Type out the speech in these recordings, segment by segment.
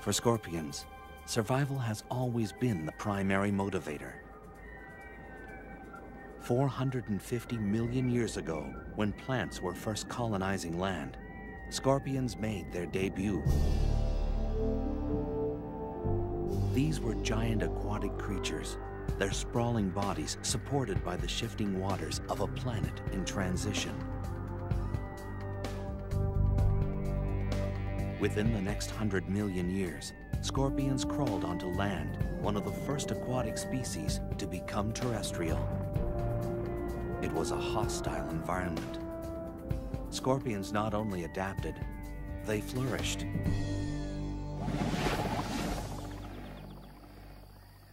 For scorpions, survival has always been the primary motivator. 450 million years ago, when plants were first colonizing land, scorpions made their debut. These were giant aquatic creatures, their sprawling bodies supported by the shifting waters of a planet in transition. Within the next 100 million years, scorpions crawled onto land, one of the first aquatic species to become terrestrial. It was a hostile environment. Scorpions not only adapted, they flourished.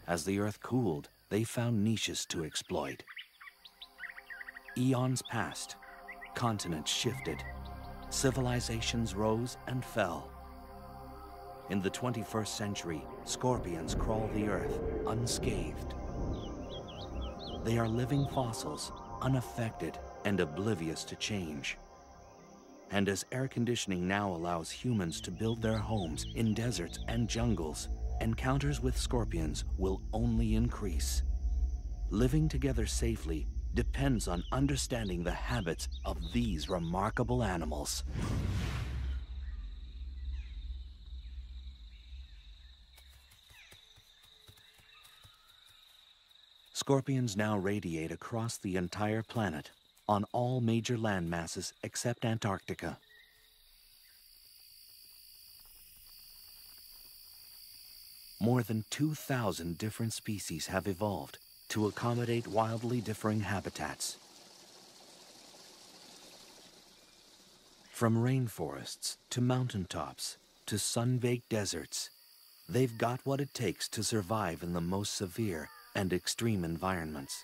As the Earth cooled, they found niches to exploit. Eons passed, continents shifted, civilizations rose and fell. In the 21st century, scorpions crawl the Earth unscathed. They are living fossils, unaffected and oblivious to change. And as air conditioning now allows humans to build their homes in deserts and jungles, encounters with scorpions will only increase. Living together safely depends on understanding the habits of these remarkable animals. Scorpions now radiate across the entire planet, on all major land masses except Antarctica. More than 2,000 different species have evolved to accommodate wildly differing habitats. From rainforests to mountaintops to sun-baked deserts, they've got what it takes to survive in the most severe and extreme environments.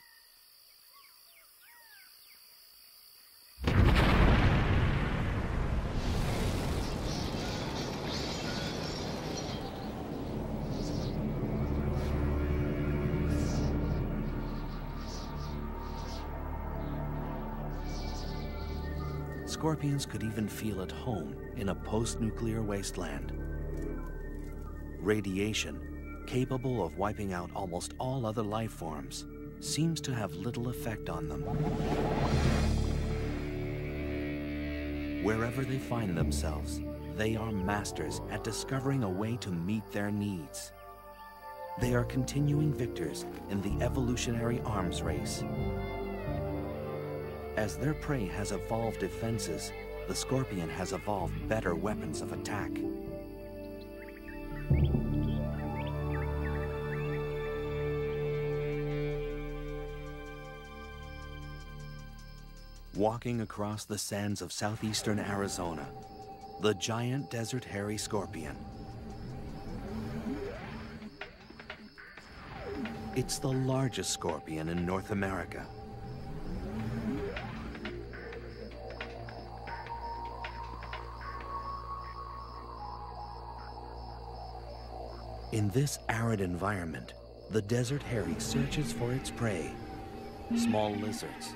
Scorpions could even feel at home in a post-nuclear wasteland. Radiation, capable of wiping out almost all other life forms, seems to have little effect on them. Wherever they find themselves, they are masters at discovering a way to meet their needs. They are continuing victors in the evolutionary arms race. As their prey has evolved defenses, the scorpion has evolved better weapons of attack. Walking across the sands of southeastern Arizona, the giant desert hairy scorpion. It's the largest scorpion in North America. In this arid environment, the desert hairy searches for its prey, small lizards,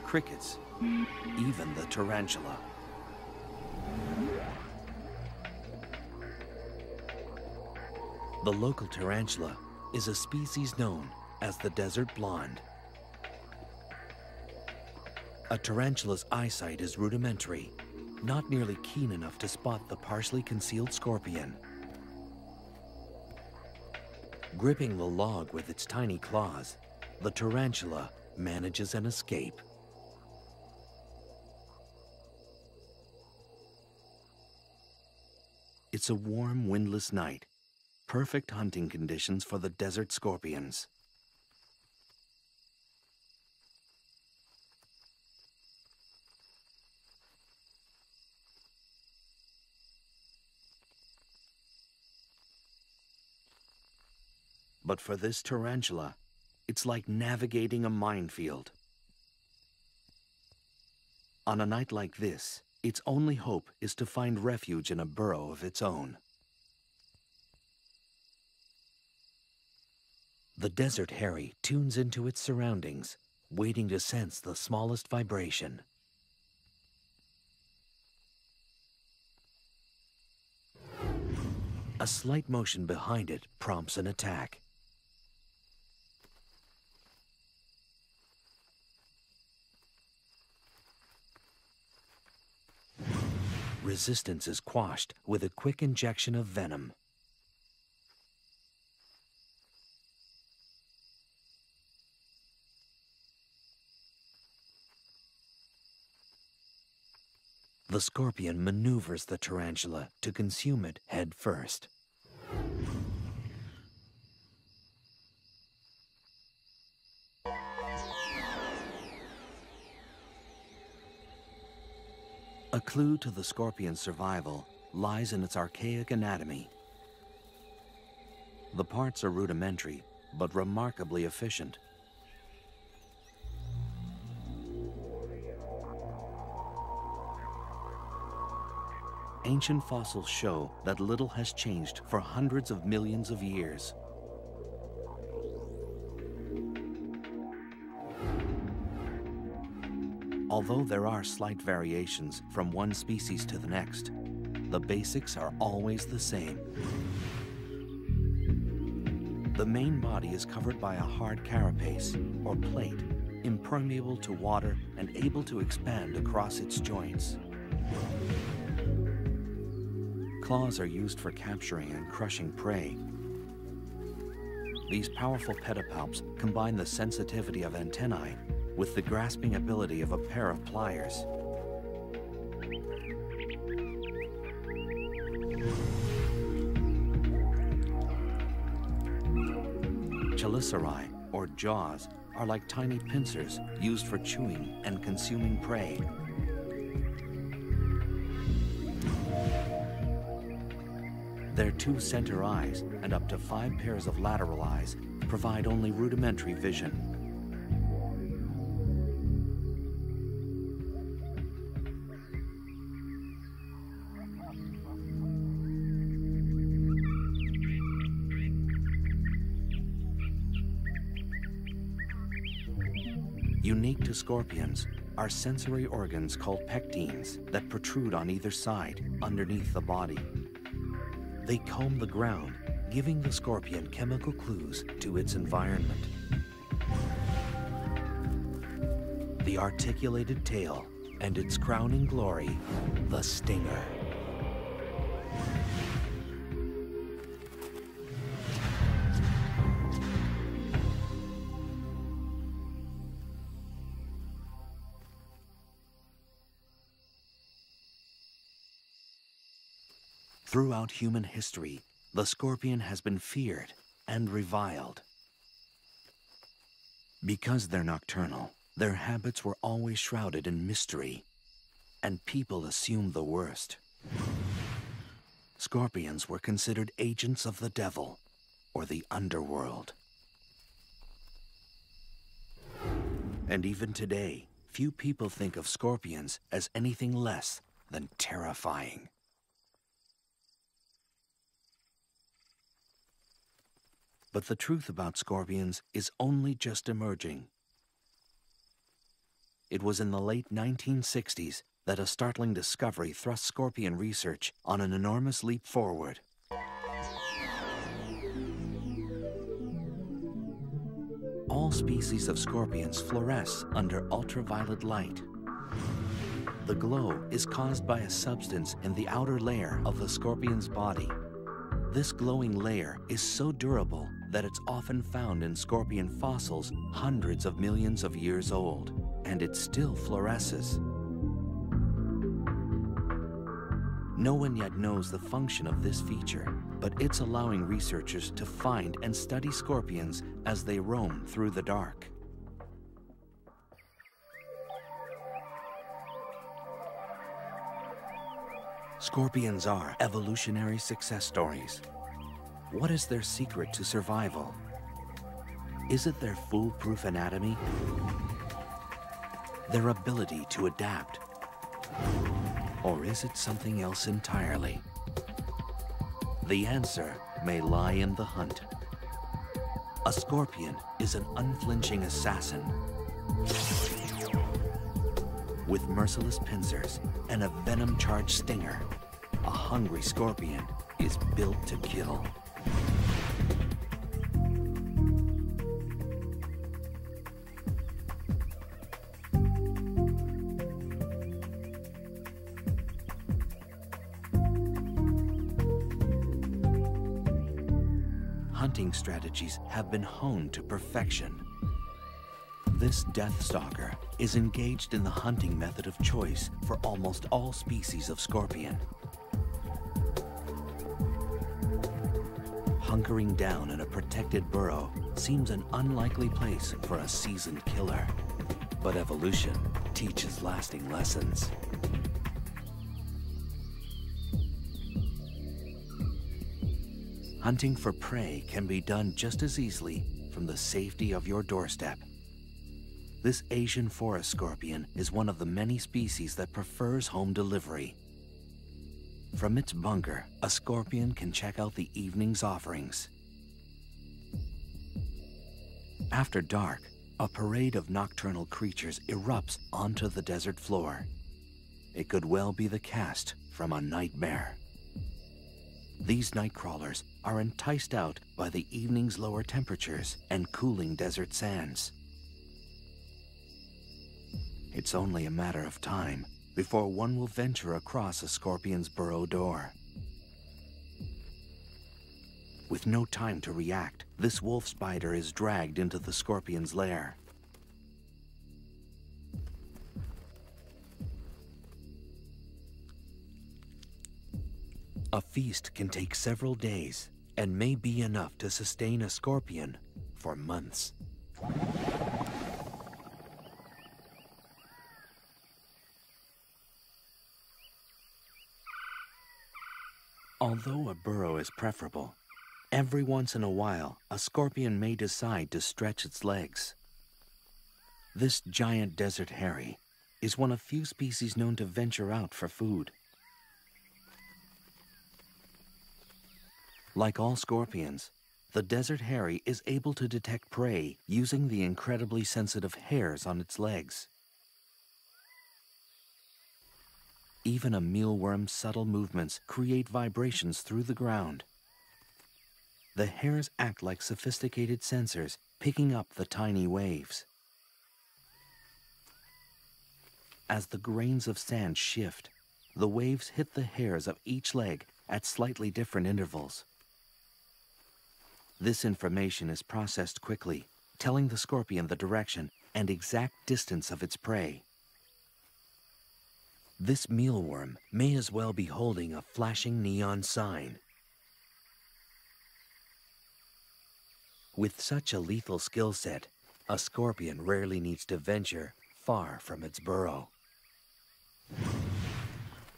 crickets, even the tarantula. The local tarantula is a species known as the desert blonde. A tarantula's eyesight is rudimentary, not nearly keen enough to spot the partially concealed scorpion. Gripping the log with its tiny claws, the tarantula manages an escape. It's a warm, windless night, perfect hunting conditions for the desert scorpions. But for this tarantula, it's like navigating a minefield. On a night like this, its only hope is to find refuge in a burrow of its own. The desert hairy tunes into its surroundings, waiting to sense the smallest vibration. A slight motion behind it prompts an attack. Resistance is quashed with a quick injection of venom. The scorpion maneuvers the tarantula to consume it head first. A clue to the scorpion's survival lies in its archaic anatomy. The parts are rudimentary, but remarkably efficient. Ancient fossils show that little has changed for hundreds of millions of years. Although there are slight variations from one species to the next, the basics are always the same. The main body is covered by a hard carapace, or plate, impermeable to water and able to expand across its joints. Claws are used for capturing and crushing prey. These powerful pedipalps combine the sensitivity of antennae with the grasping ability of a pair of pliers. Chelicerae, or jaws, are like tiny pincers used for chewing and consuming prey. Their 2 center eyes and up to 5 pairs of lateral eyes provide only rudimentary vision. Unique to scorpions are sensory organs called pectines that protrude on either side, underneath the body. They comb the ground, giving the scorpion chemical clues to its environment. The articulated tail and its crowning glory, the stinger. Throughout human history, the scorpion has been feared and reviled. Because they're nocturnal, their habits were always shrouded in mystery, and people assumed the worst. Scorpions were considered agents of the devil, or the underworld. And even today, few people think of scorpions as anything less than terrifying. But the truth about scorpions is only just emerging. It was in the late 1960s that a startling discovery thrust scorpion research on an enormous leap forward. All species of scorpions fluoresce under ultraviolet light. The glow is caused by a substance in the outer layer of the scorpion's body. This glowing layer is so durable that it's often found in scorpion fossils hundreds of millions of years old, and it still fluoresces. No one yet knows the function of this feature, but it's allowing researchers to find and study scorpions as they roam through the dark. Scorpions are evolutionary success stories. What is their secret to survival? Is it their foolproof anatomy? Their ability to adapt? Or is it something else entirely? The answer may lie in the hunt. A scorpion is an unflinching assassin with merciless pincers and a venom-charged stinger. A hungry scorpion is built to kill. Hunting strategies have been honed to perfection. This death stalker is engaged in the hunting method of choice for almost all species of scorpion. Hunkering down in a protected burrow seems an unlikely place for a seasoned killer, but evolution teaches lasting lessons. Hunting for prey can be done just as easily from the safety of your doorstep. This Asian forest scorpion is one of the many species that prefers home delivery. From its bunker, a scorpion can check out the evening's offerings. After dark, a parade of nocturnal creatures erupts onto the desert floor. It could well be the cast from a nightmare. These night crawlers are enticed out by the evening's lower temperatures and cooling desert sands. It's only a matter of time before one will venture across a scorpion's burrow door. With no time to react, this wolf spider is dragged into the scorpion's lair. A feast can take several days and may be enough to sustain a scorpion for months. Although a burrow is preferable, every once in a while a scorpion may decide to stretch its legs. This giant desert hairy is one of few species known to venture out for food. Like all scorpions, the desert hairy is able to detect prey using the incredibly sensitive hairs on its legs. Even a mealworm's subtle movements create vibrations through the ground. The hairs act like sophisticated sensors, picking up the tiny waves. As the grains of sand shift, the waves hit the hairs of each leg at slightly different intervals. This information is processed quickly, telling the scorpion the direction and exact distance of its prey. This mealworm may as well be holding a flashing neon sign. With such a lethal skill set, a scorpion rarely needs to venture far from its burrow.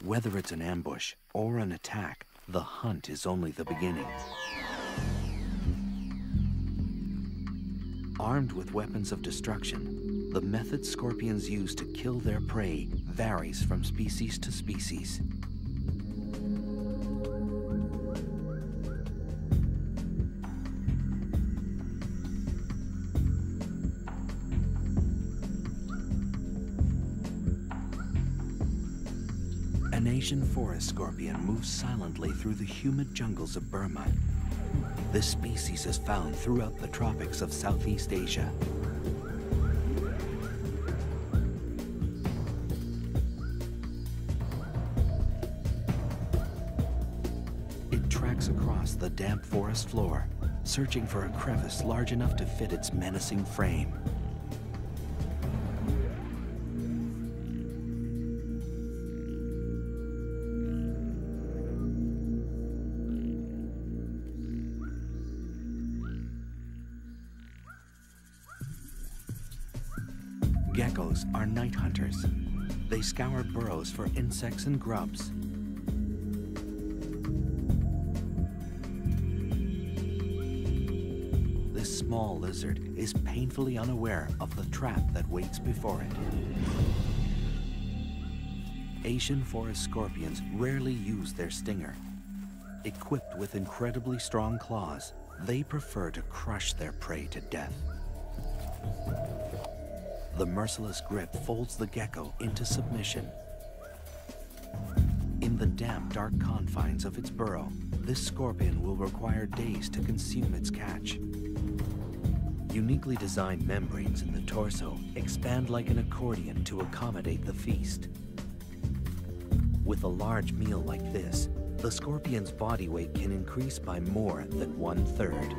Whether it's an ambush or an attack, the hunt is only the beginning. Armed with weapons of destruction, the method scorpions use to kill their prey varies from species to species. An Asian forest scorpion moves silently through the humid jungles of Burma. This species is found throughout the tropics of Southeast Asia. It tracks across the damp forest floor, searching for a crevice large enough to fit its menacing frame. Geckos are night hunters. They scour burrows for insects and grubs. This small lizard is painfully unaware of the trap that waits before it. Asian forest scorpions rarely use their stinger. Equipped with incredibly strong claws, they prefer to crush their prey to death. The merciless grip folds the gecko into submission. In the the damp, dark confines of its burrow, this scorpion will require days to consume its catch. Uniquely designed membranes in the torso expand like an accordion to accommodate the feast. With a large meal like this, the scorpion's body weight can increase by more than 1/3.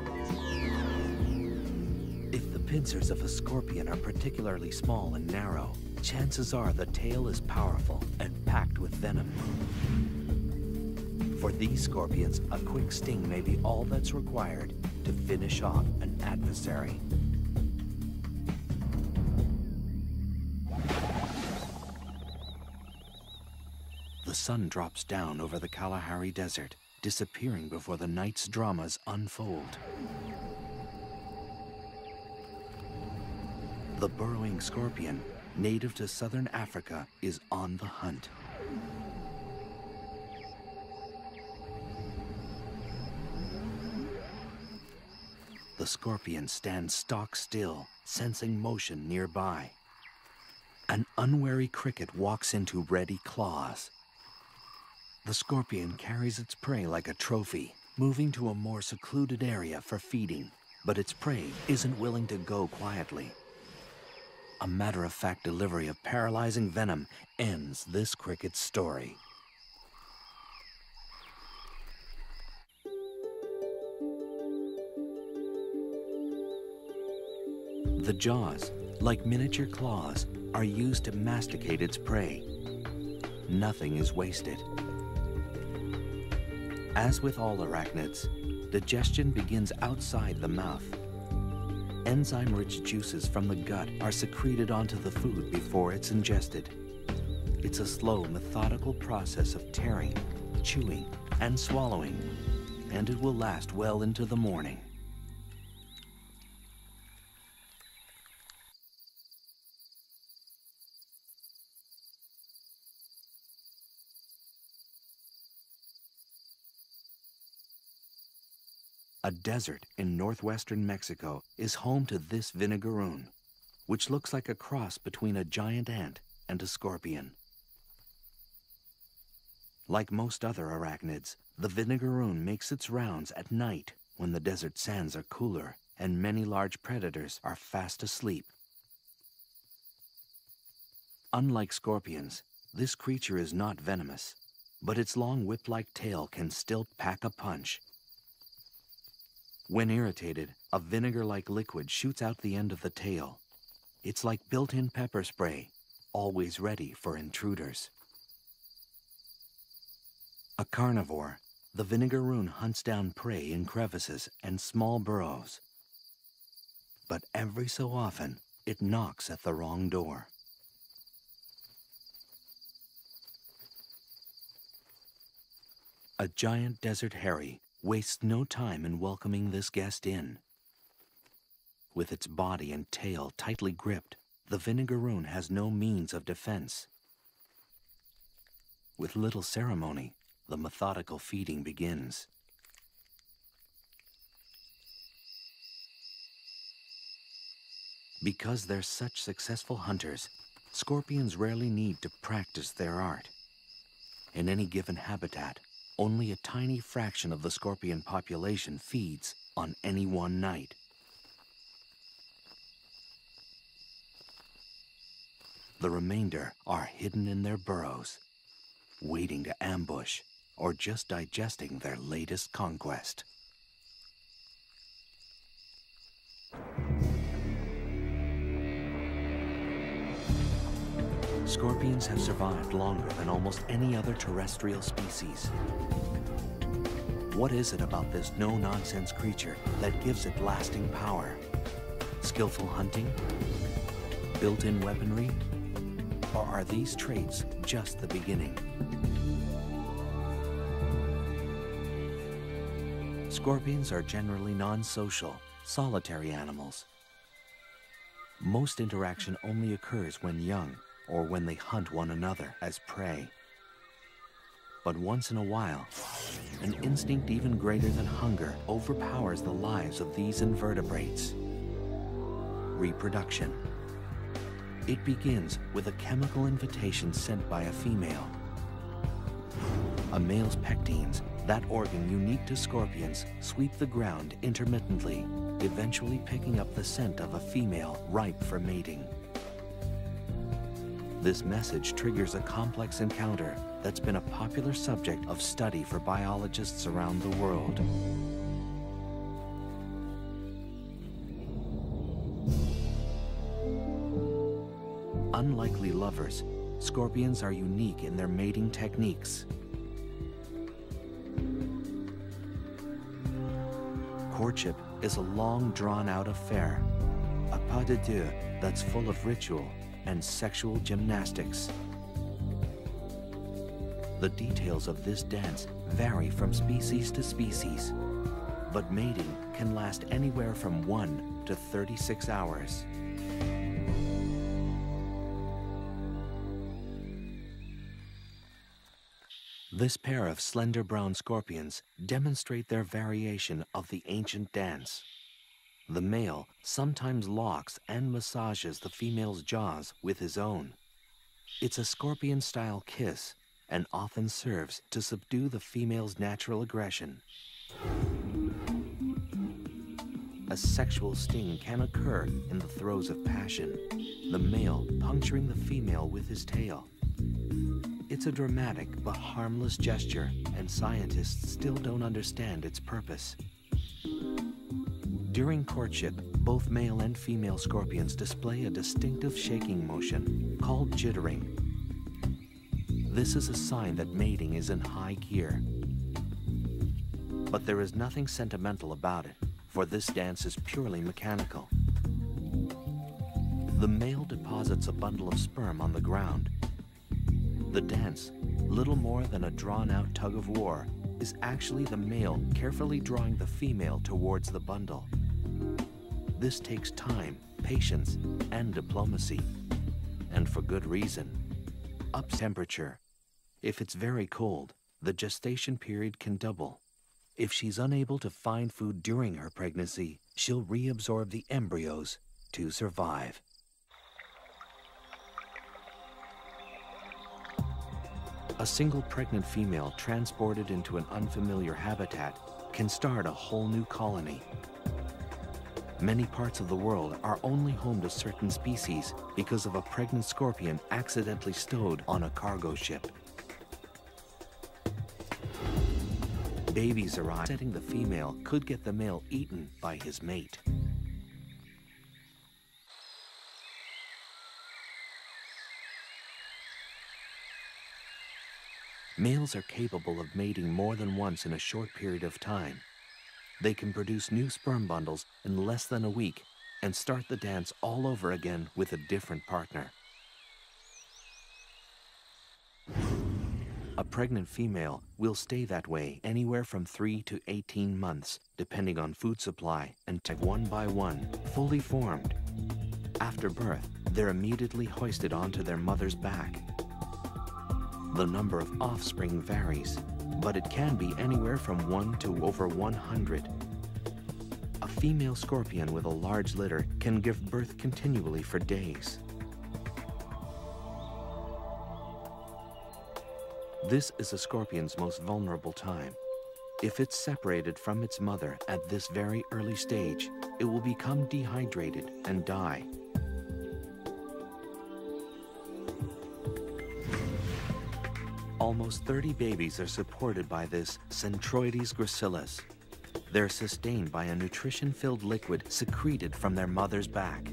If the pincers of a scorpion are particularly small and narrow, chances are the tail is powerful and packed with venom. For these scorpions, a quick sting may be all that's required to finish off an adversary. The sun drops down over the Kalahari Desert, disappearing before the night's dramas unfold. The burrowing scorpion, native to southern Africa, is on the hunt. The scorpion stands stock still, sensing motion nearby. An unwary cricket walks into ready claws. The scorpion carries its prey like a trophy, moving to a more secluded area for feeding, but its prey isn't willing to go quietly. A matter-of-fact delivery of paralyzing venom ends this cricket's story. The jaws, like miniature claws, are used to masticate its prey. Nothing is wasted. As with all arachnids, digestion begins outside the mouth. Enzyme-rich juices from the gut are secreted onto the food before it's ingested. It's a slow, methodical process of tearing, chewing, and swallowing, and it will last well into the morning. A desert in northwestern Mexico is home to this vinegaroon, which looks like a cross between a giant ant and a scorpion. Like most other arachnids, the vinegaroon makes its rounds at night when the desert sands are cooler and many large predators are fast asleep. Unlike scorpions, this creature is not venomous, but its long whip-like tail can still pack a punch. When irritated, a vinegar-like liquid shoots out the end of the tail. It's like built-in pepper spray, always ready for intruders. A carnivore, the vinegaroon hunts down prey in crevices and small burrows. But every so often, it knocks at the wrong door. A giant desert hairy wastes no time in welcoming this guest in. With its body and tail tightly gripped, the vinegaroon has no means of defense. With little ceremony, the methodical feeding begins. Because they're such successful hunters, scorpions rarely need to practice their art. In any given habitat, only a tiny fraction of the scorpion population feeds on any one night. The remainder are hidden in their burrows, waiting to ambush or just digesting their latest conquest. Scorpions have survived longer than almost any other terrestrial species. What is it about this no-nonsense creature that gives it lasting power? Skillful hunting? Built-in weaponry? Or are these traits just the beginning? Scorpions are generally non-social, solitary animals. Most interaction only occurs when young, or when they hunt one another as prey. But once in a while, an instinct even greater than hunger overpowers the lives of these invertebrates. Reproduction. It begins with a chemical invitation sent by a female. A male's pectines, that organ unique to scorpions, sweep the ground intermittently, eventually picking up the scent of a female ripe for mating. This message triggers a complex encounter that's been a popular subject of study for biologists around the world. Unlikely lovers, scorpions are unique in their mating techniques. Courtship is a long, drawn-out affair, a pas de deux that's full of ritual and sexual gymnastics. The details of this dance vary from species to species, but mating can last anywhere from 1 to 36 hours. This pair of slender brown scorpions demonstrate their variation of the ancient dance. The male sometimes locks and massages the female's jaws with his own. It's a scorpion-style kiss and often serves to subdue the female's natural aggression. A sexual sting can occur in the throes of passion, the male puncturing the female with his tail. It's a dramatic but harmless gesture, and scientists still don't understand its purpose. During courtship, both male and female scorpions display a distinctive shaking motion called jittering. This is a sign that mating is in high gear. But there is nothing sentimental about it, for this dance is purely mechanical. The male deposits a bundle of sperm on the ground. The dance, little more than a drawn-out tug of war, is actually the male carefully drawing the female towards the bundle. This takes time, patience, and diplomacy, and for good reason. Up temperature. If it's very cold, the gestation period can double. If she's unable to find food during her pregnancy, she'll reabsorb the embryos to survive. A single pregnant female transported into an unfamiliar habitat can start a whole new colony. Many parts of the world are only home to certain species because of a pregnant scorpion accidentally stowed on a cargo ship. Babies arrive, setting the female could get the male eaten by his mate. Males are capable of mating more than once in a short period of time. They can produce new sperm bundles in less than a week and start the dance all over again with a different partner. A pregnant female will stay that way anywhere from 3 to 18 months, depending on food supply, and one by one, fully formed. After birth, they're immediately hoisted onto their mother's back. The number of offspring varies, but it can be anywhere from 1 to over 100. A female scorpion with a large litter can give birth continually for days. This is a scorpion's most vulnerable time. If it's separated from its mother at this very early stage, it will become dehydrated and die. Almost 30 babies are supported by this Centroides gracilis. They're sustained by a nutrition-filled liquid secreted from their mother's back.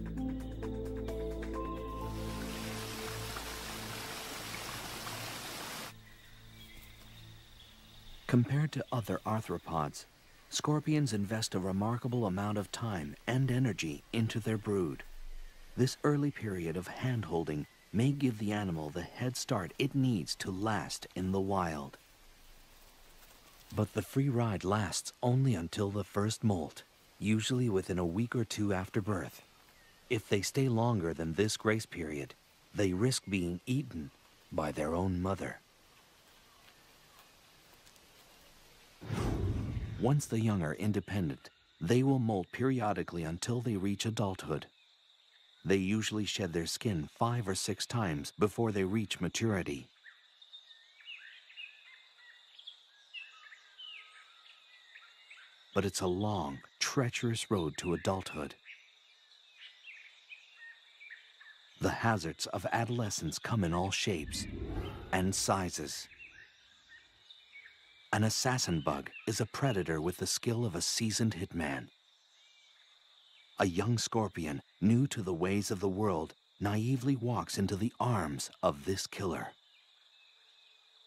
Compared to other arthropods, scorpions invest a remarkable amount of time and energy into their brood. This early period of hand-holding may give the animal the head start it needs to last in the wild. But the free ride lasts only until the first molt, usually within a week or two after birth. If they stay longer than this grace period, they risk being eaten by their own mother. Once the young are independent, they will molt periodically until they reach adulthood. They usually shed their skin 5 or 6 times before they reach maturity. but it's a long, treacherous road to adulthood. The hazards of adolescence come in all shapes and sizes. An assassin bug is a predator with the skill of a seasoned hitman. A young scorpion, new to the ways of the world, naively walks into the arms of this killer.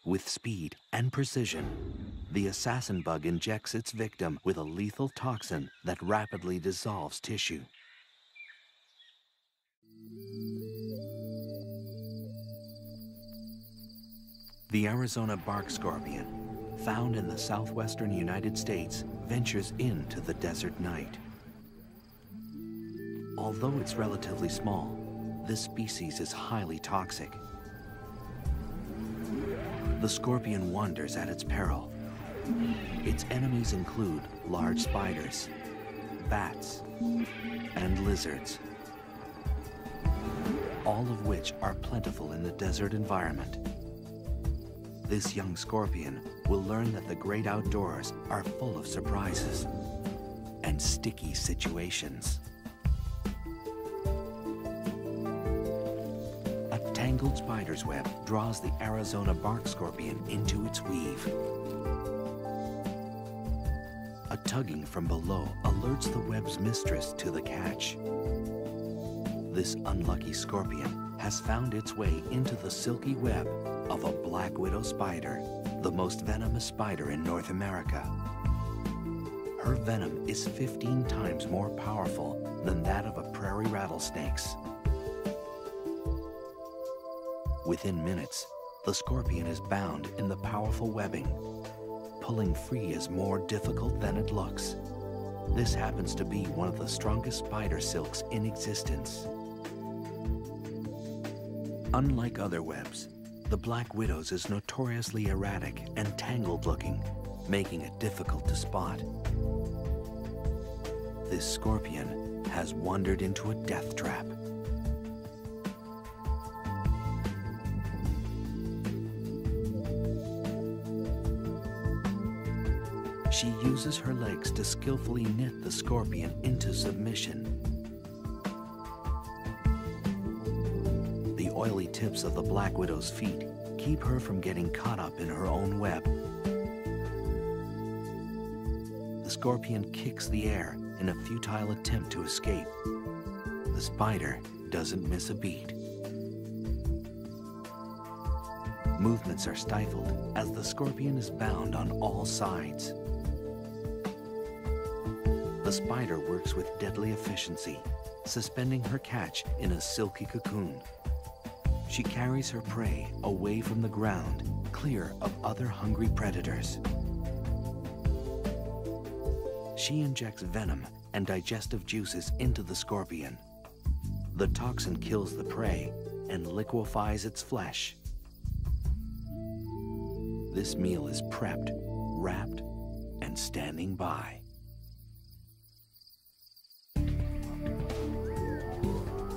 With speed and precision, the assassin bug injects its victim with a lethal toxin that rapidly dissolves tissue. The Arizona bark scorpion, found in the southwestern United States, ventures into the desert night. Although it's relatively small, this species is highly toxic. The scorpion wanders at its peril. Its enemies include large spiders, bats, and lizards, all of which are plentiful in the desert environment. This young scorpion will learn that the great outdoors are full of surprises and sticky situations. A tangled spider's web draws the Arizona bark scorpion into its weave. A tugging from below alerts the web's mistress to the catch. This unlucky scorpion has found its way into the silky web of a black widow spider, the most venomous spider in North America. Her venom is 15 times more powerful than that of a prairie rattlesnake's. Within minutes, the scorpion is bound in the powerful webbing. Pulling free is more difficult than it looks. This happens to be one of the strongest spider silks in existence. Unlike other webs, the black widow's is notoriously erratic and tangled-looking, making it difficult to spot. This scorpion has wandered into a death trap. She uses her legs to skillfully knit the scorpion into submission. The oily tips of the black widow's feet keep her from getting caught up in her own web. The scorpion kicks the air in a futile attempt to escape. The spider doesn't miss a beat. Movements are stifled as the scorpion is bound on all sides. The spider works with deadly efficiency, suspending her catch in a silky cocoon. She carries her prey away from the ground, clear of other hungry predators. She injects venom and digestive juices into the scorpion. The toxin kills the prey and liquefies its flesh. This meal is prepped, wrapped, and standing by.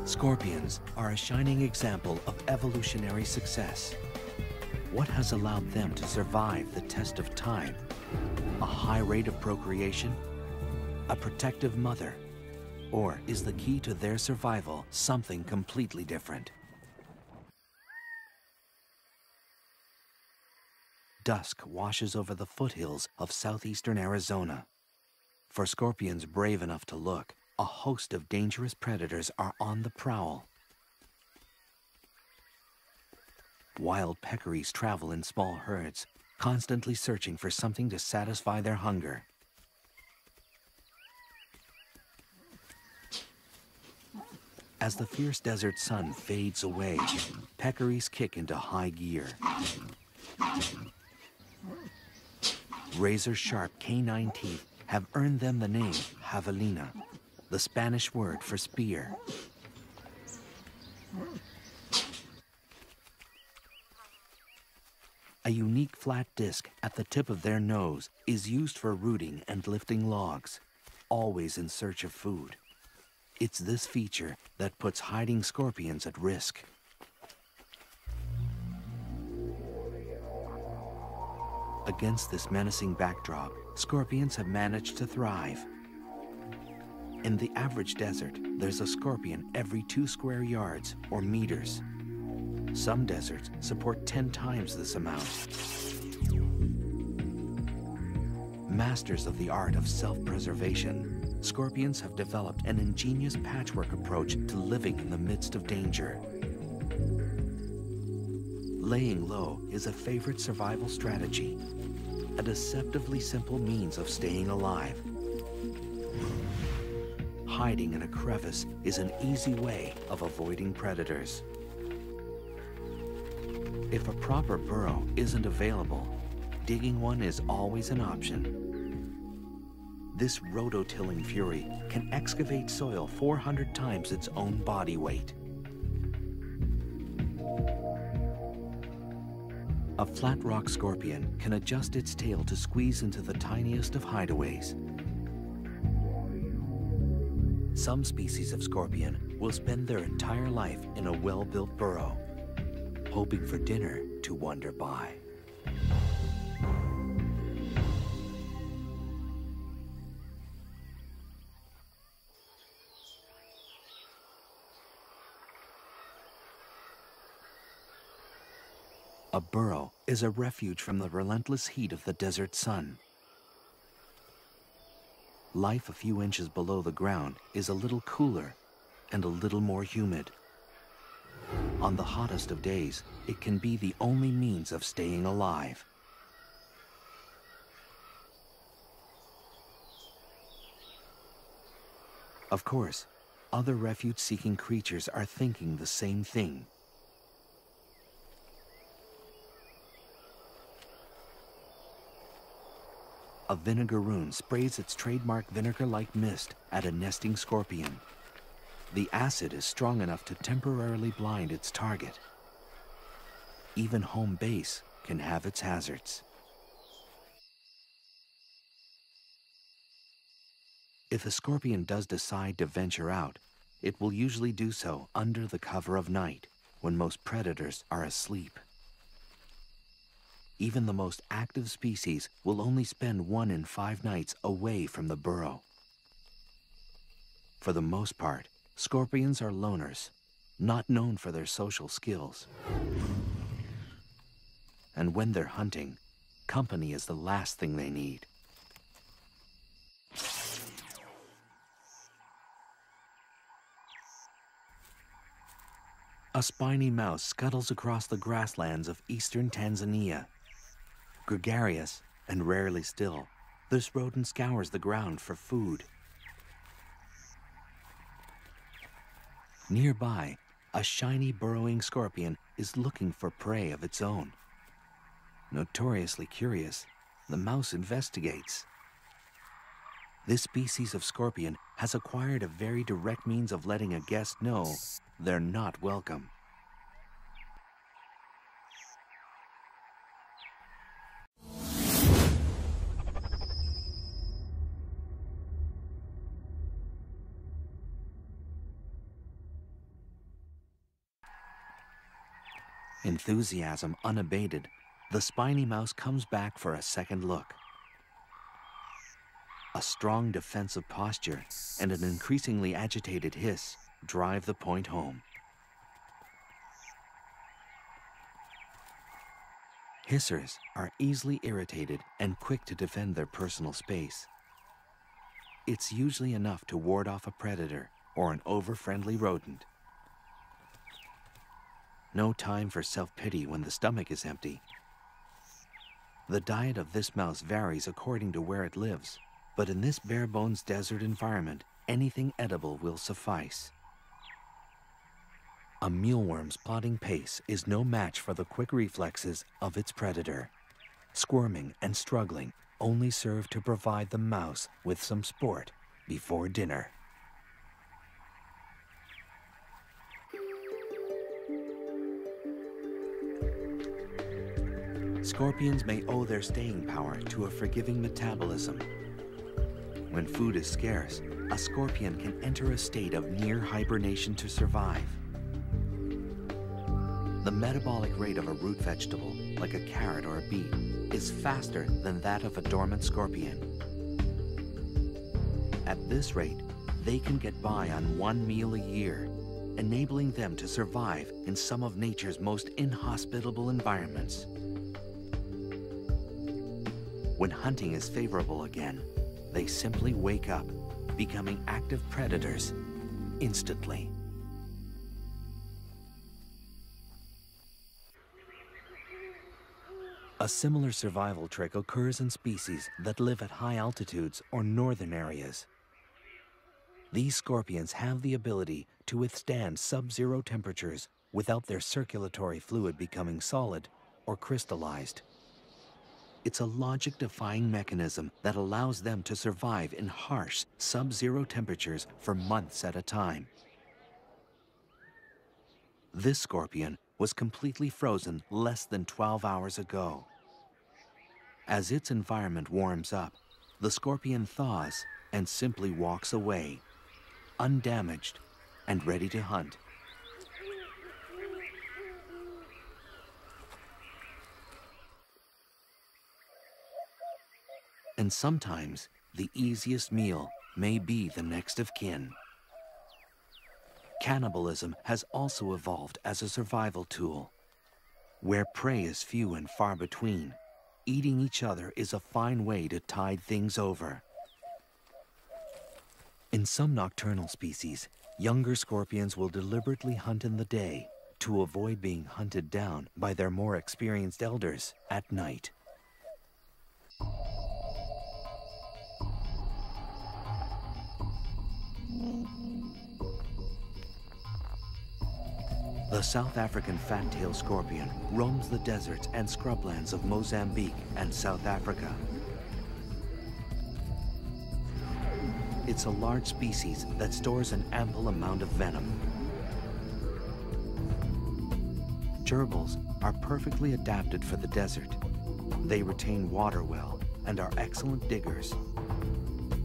Scorpions are a shining example of evolutionary success. What has allowed them to survive the test of time? A high rate of procreation? A protective mother? Or is the key to their survival something completely different? Dusk washes over the foothills of southeastern Arizona. For scorpions brave enough to look, a host of dangerous predators are on the prowl. Wild peccaries travel in small herds, constantly searching for something to satisfy their hunger. As the fierce desert sun fades away, peccaries kick into high gear. Razor-sharp canine teeth have earned them the name javelina, the Spanish word for spear. A unique flat disc at the tip of their nose is used for rooting and lifting logs, always in search of food. It's this feature that puts hiding scorpions at risk. Against this menacing backdrop, scorpions have managed to thrive. In the average desert, there's a scorpion every 2 square yards or meters. Some deserts support 10 times this amount. Masters of the art of self-preservation, scorpions have developed an ingenious patchwork approach to living in the midst of danger. Laying low is a favorite survival strategy, a deceptively simple means of staying alive. Hiding in a crevice is an easy way of avoiding predators. If a proper burrow isn't available, digging one is always an option. This rototilling fury can excavate soil 400 times its own body weight. A flat rock scorpion can adjust its tail to squeeze into the tiniest of hideaways. Some species of scorpion will spend their entire life in a well-built burrow, hoping for dinner to wander by. A burrow is a refuge from the relentless heat of the desert sun. Life a few inches below the ground is a little cooler and a little more humid. On the hottest of days, it can be the only means of staying alive. Of course, other refuge-seeking creatures are thinking the same thing. A vinegaroon sprays its trademark vinegar-like mist at a nesting scorpion. The acid is strong enough to temporarily blind its target. Even home base can have its hazards. If a scorpion does decide to venture out, it will usually do so under the cover of night, when most predators are asleep. Even the most active species will only spend 1 in 5 nights away from the burrow. For the most part, scorpions are loners, not known for their social skills. And when they're hunting, company is the last thing they need. A spiny mouse scuttles across the grasslands of eastern Tanzania. Gregarious and rarely still, this rodent scours the ground for food. Nearby, a shiny burrowing scorpion is looking for prey of its own. Notoriously curious, the mouse investigates. This species of scorpion has acquired a very direct means of letting a guest know they're not welcome. Enthusiasm unabated, the spiny mouse comes back for a second look. A strong defensive posture and an increasingly agitated hiss drive the point home. Hissers are easily irritated and quick to defend their personal space. It's usually enough to ward off a predator or an over-friendly rodent. No time for self-pity when the stomach is empty. The diet of this mouse varies according to where it lives, but in this bare-bones desert environment, anything edible will suffice. A mealworm's plodding pace is no match for the quick reflexes of its predator. Squirming and struggling only serve to provide the mouse with some sport before dinner. Scorpions may owe their staying power to a forgiving metabolism. When food is scarce, a scorpion can enter a state of near hibernation to survive. The metabolic rate of a root vegetable, like a carrot or a beet, is faster than that of a dormant scorpion. At this rate, they can get by on 1 meal a year, enabling them to survive in some of nature's most inhospitable environments. When hunting is favorable again, they simply wake up, becoming active predators instantly. A similar survival trick occurs in species that live at high altitudes or northern areas. These scorpions have the ability to withstand sub-zero temperatures without their circulatory fluid becoming solid or crystallized. It's a logic-defying mechanism that allows them to survive in harsh sub-zero temperatures for months at a time. This scorpion was completely frozen less than 12 hours ago. As its environment warms up, the scorpion thaws and simply walks away, undamaged and ready to hunt. And sometimes, the easiest meal may be the next of kin. Cannibalism has also evolved as a survival tool. Where prey is few and far between, eating each other is a fine way to tide things over. In some nocturnal species, younger scorpions will deliberately hunt in the day to avoid being hunted down by their more experienced elders at night. The South African fat-tailed scorpion roams the deserts and scrublands of Mozambique and South Africa. It's a large species that stores an ample amount of venom. Gerbils are perfectly adapted for the desert. They retain water well and are excellent diggers.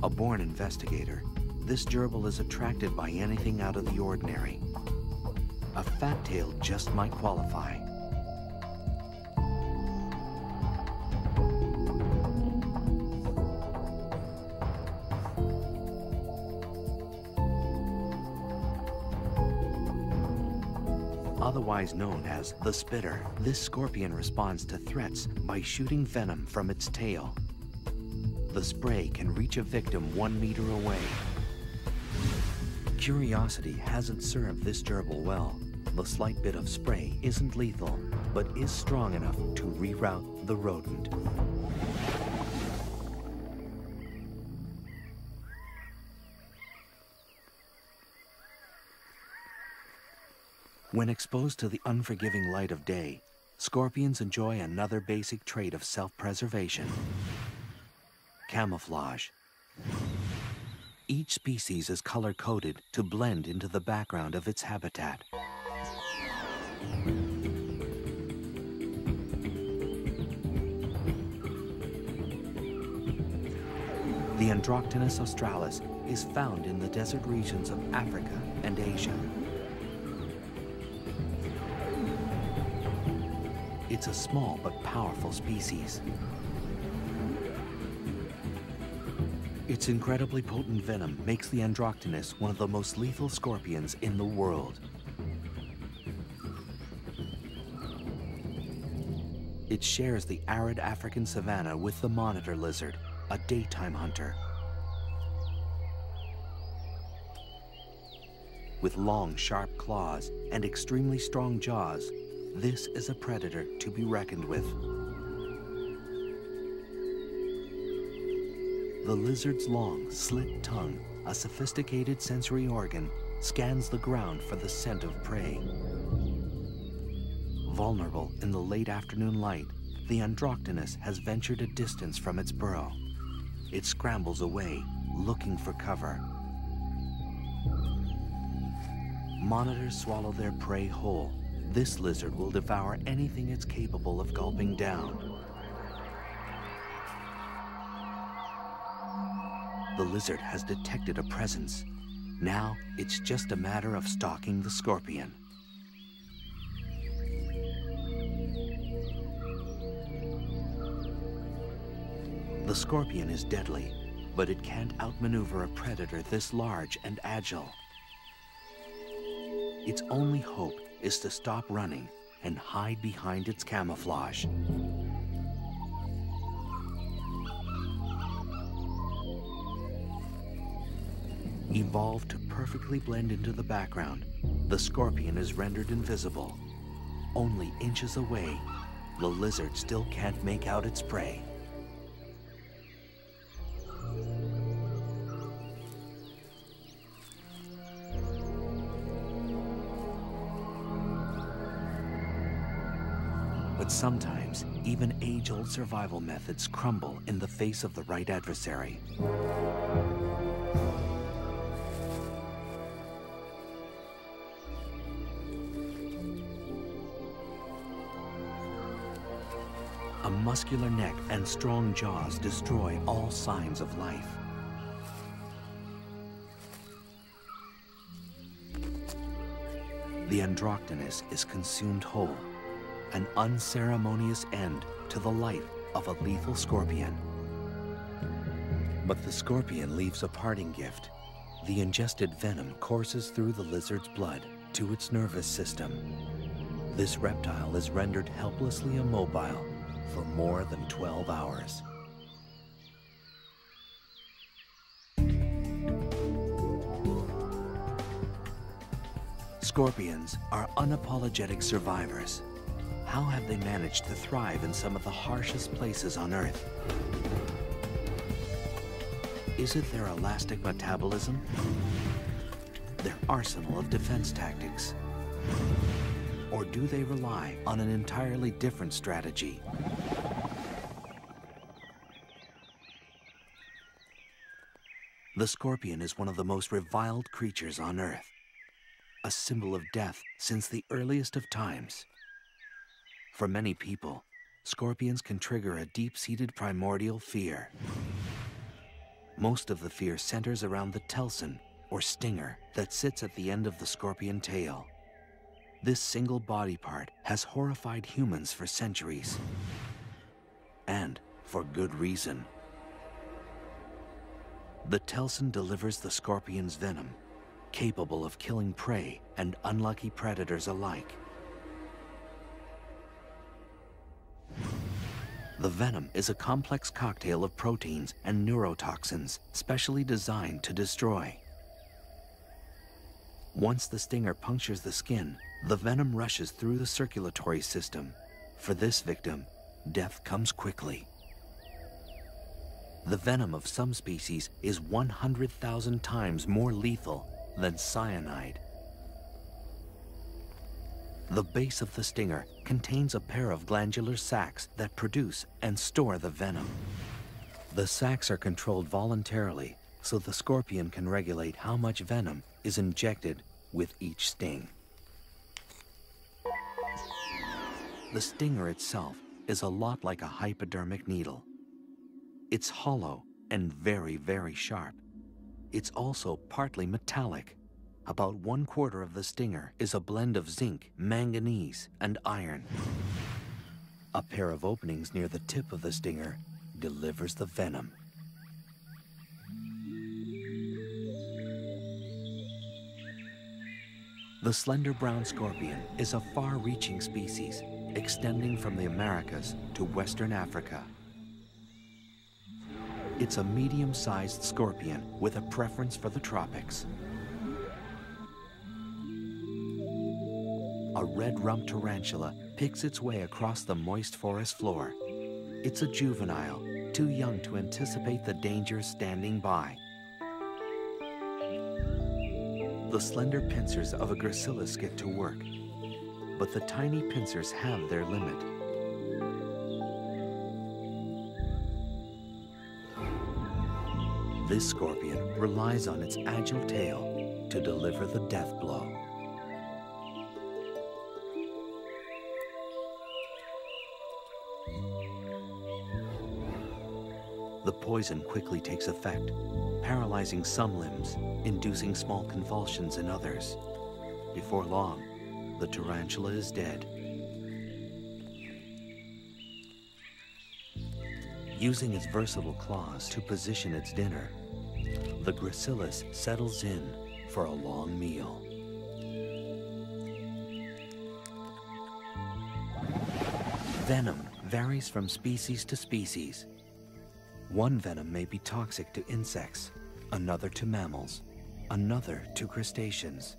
A born investigator, this gerbil is attracted by anything out of the ordinary. A fat tail just might qualify. Otherwise known as the spitter, this scorpion responds to threats by shooting venom from its tail. The spray can reach a victim 1 meter away. Curiosity hasn't served this gerbil well. The slight bit of spray isn't lethal, but is strong enough to reroute the rodent. When exposed to the unforgiving light of day, scorpions enjoy another basic trait of self-preservation: camouflage. Each species is color-coded to blend into the background of its habitat. The Androctonus australis is found in the desert regions of Africa and Asia. It's a small but powerful species. Its incredibly potent venom makes the Androctonus one of the most lethal scorpions in the world. It shares the arid African savanna with the monitor lizard, a daytime hunter. With long, sharp claws and extremely strong jaws, this is a predator to be reckoned with. The lizard's long, slit tongue, a sophisticated sensory organ, scans the ground for the scent of prey. Vulnerable in the late afternoon light, the Androctonus has ventured a distance from its burrow. It scrambles away, looking for cover. Monitors swallow their prey whole. This lizard will devour anything it's capable of gulping down. The lizard has detected a presence. Now, it's just a matter of stalking the scorpion. The scorpion is deadly, but it can't outmaneuver a predator this large and agile. Its only hope is to stop running and hide behind its camouflage. Evolved to perfectly blend into the background, the scorpion is rendered invisible. Only inches away, the lizard still can't make out its prey. But sometimes, even age-old survival methods crumble in the face of the right adversary. A muscular neck and strong jaws destroy all signs of life. The Androctonus is consumed whole, an unceremonious end to the life of a lethal scorpion. But the scorpion leaves a parting gift. The ingested venom courses through the lizard's blood to its nervous system. This reptile is rendered helplessly immobile for more than 12 hours. Scorpions are unapologetic survivors. How have they managed to thrive in some of the harshest places on Earth? Is it their elastic metabolism? Their arsenal of defense tactics? Or do they rely on an entirely different strategy? The scorpion is one of the most reviled creatures on Earth, a symbol of death since the earliest of times. For many people, scorpions can trigger a deep-seated primordial fear. Most of the fear centers around the telson, or stinger, that sits at the end of the scorpion tail. This single body part has horrified humans for centuries. And for good reason. The telson delivers the scorpion's venom, capable of killing prey and unlucky predators alike. The venom is a complex cocktail of proteins and neurotoxins specially designed to destroy. Once the stinger punctures the skin, the venom rushes through the circulatory system. For this victim, death comes quickly. The venom of some species is 100,000 times more lethal than cyanide. The base of the stinger contains a pair of glandular sacs that produce and store the venom. The sacs are controlled voluntarily, so the scorpion can regulate how much venom is injected with each sting. The stinger itself is a lot like a hypodermic needle. It's hollow and very, very sharp. It's also partly metallic. About 1/4 of the stinger is a blend of zinc, manganese, and iron. A pair of openings near the tip of the stinger delivers the venom. The slender brown scorpion is a far-reaching species, extending from the Americas to Western Africa. It's a medium-sized scorpion with a preference for the tropics. A red-rumped tarantula picks its way across the moist forest floor. It's a juvenile, too young to anticipate the dangers standing by. The slender pincers of a gracilis get to work, but the tiny pincers have their limit. This scorpion relies on its agile tail to deliver the death blow. The poison quickly takes effect, paralyzing some limbs, inducing small convulsions in others. Before long, the tarantula is dead. Using its versatile claws to position its dinner, the Gracilis settles in for a long meal. Venom varies from species to species. One venom may be toxic to insects, another to mammals, another to crustaceans.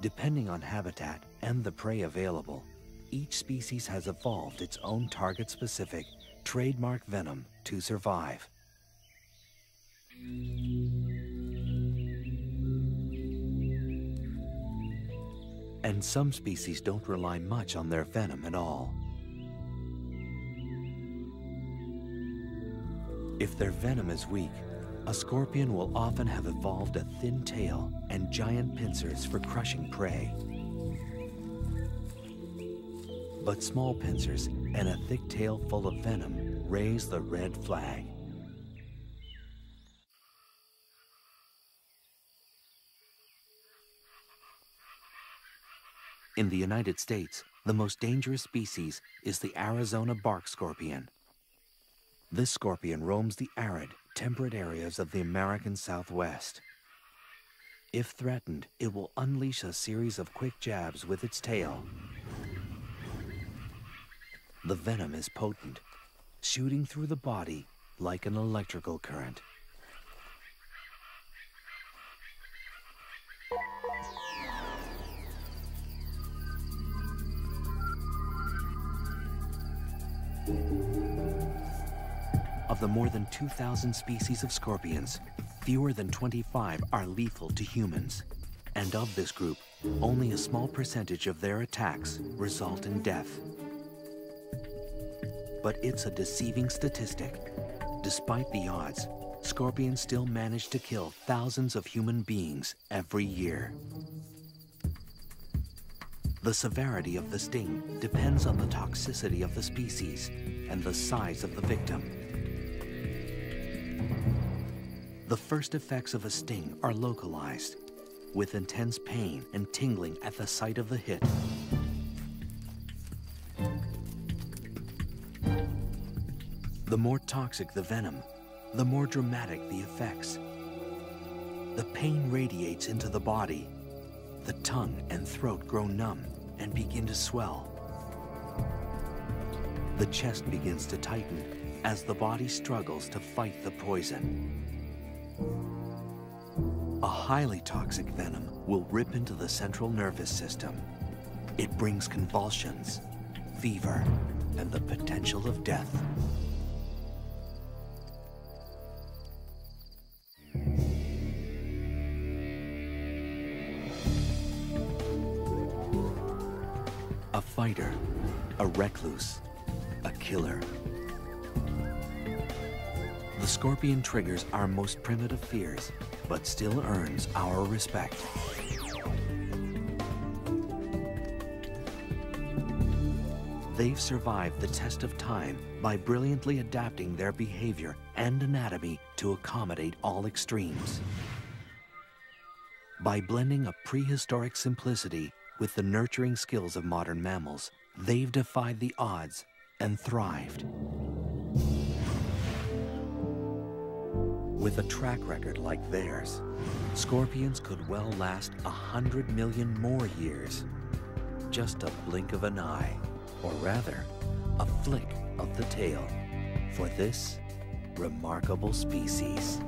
Depending on habitat and the prey available, each species has evolved its own target-specific, trademark venom to survive. And some species don't rely much on their venom at all. If their venom is weak, a scorpion will often have evolved a thin tail and giant pincers for crushing prey. But small pincers and a thick tail full of venom raise the red flag. In the United States, the most dangerous species is the Arizona bark scorpion. This scorpion roams the arid, temperate areas of the American Southwest. If threatened, it will unleash a series of quick jabs with its tail. The venom is potent, shooting through the body like an electrical current. Of the more than 2,000 species of scorpions, fewer than 25 are lethal to humans. And of this group, only a small percentage of their attacks result in death. But it's a deceiving statistic. Despite the odds, scorpions still manage to kill thousands of human beings every year. The severity of the sting depends on the toxicity of the species and the size of the victim. The first effects of a sting are localized, with intense pain and tingling at the site of the hit. The more toxic the venom, the more dramatic the effects. The pain radiates into the body. The tongue and throat grow numb and begin to swell. The chest begins to tighten as the body struggles to fight the poison. A highly toxic venom will rip into the central nervous system. It brings convulsions, fever, and the potential of death. A fighter, a recluse, a killer. The scorpion triggers our most primitive fears, but still earns our respect. They've survived the test of time by brilliantly adapting their behavior and anatomy to accommodate all extremes. By blending a prehistoric simplicity with the nurturing skills of modern mammals, they've defied the odds and thrived. With a track record like theirs, scorpions could well last 100 million more years. Just a blink of an eye, or rather, a flick of the tail, for this remarkable species.